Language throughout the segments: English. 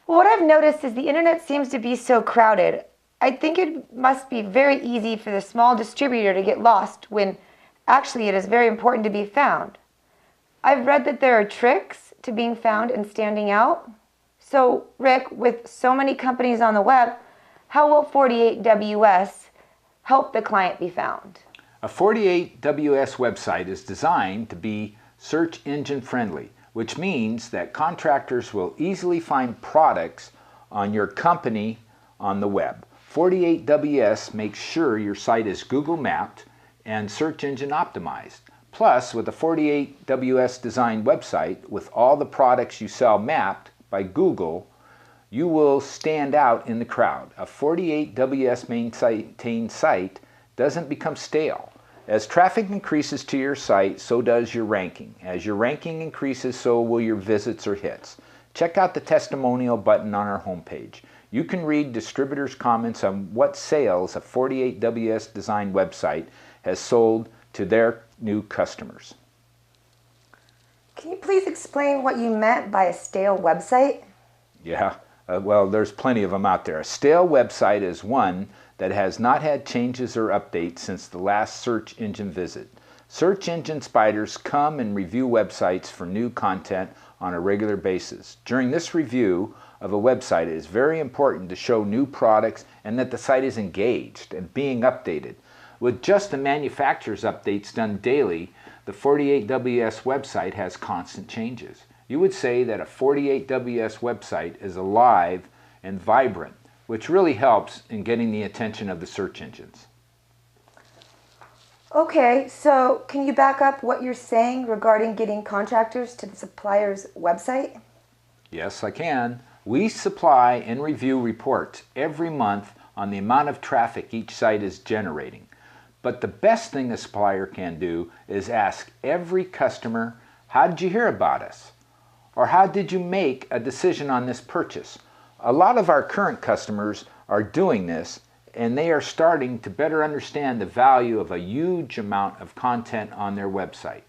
Well, what I've noticed is the internet seems to be so crowded. I think it must be very easy for the small distributor to get lost when actually it is very important to be found. I've read that there are tricks to being found and standing out. So, Rick, with so many companies on the web, how will 48WS help the client be found? A 48WS website is designed to be search engine friendly, which means that contractors will easily find products on your company on the web. 48WS makes sure your site is Google mapped and search engine optimized. Plus, with a 48WS designed website with all the products you sell mapped by Google, you will stand out in the crowd. A 48WS maintained site doesn't become stale. As traffic increases to your site, so does your ranking. As your ranking increases, so will your visits or hits. Check out the testimonial button on our homepage. You can read distributors' comments on what sales a 48WS designed website has sold to their new customers. Can you please explain what you meant by a stale website? Yeah, well, there's plenty of them out there. A stale website is one that has not had changes or updates since the last search engine visit. Search engine spiders come and review websites for new content on a regular basis. During this review of a website, it is very important to show new products and that the site is engaged and being updated. With just the manufacturer's updates done daily, the 48WS website has constant changes. You would say that a 48WS website is alive and vibrant, which really helps in getting the attention of the search engines. Okay, so can you back up what you're saying regarding getting contractors to the supplier's website? Yes, I can. We supply and review reports every month on the amount of traffic each site is generating. But the best thing a supplier can do is ask every customer, how did you hear about us? Or how did you make a decision on this purchase? A lot of our current customers are doing this, and they are starting to better understand the value of a huge amount of content on their website.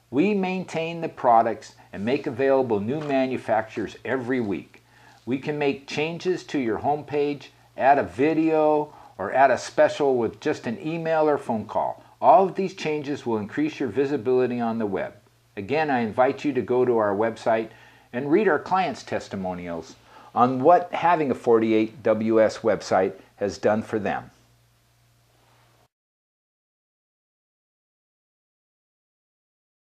We maintain the products and make available new manufacturers every week. We can make changes to your homepage, add a video, or add a special with just an email or phone call. All of these changes will increase your visibility on the web. Again, I invite you to go to our website and read our clients' testimonials on what having a 48WS website has done for them.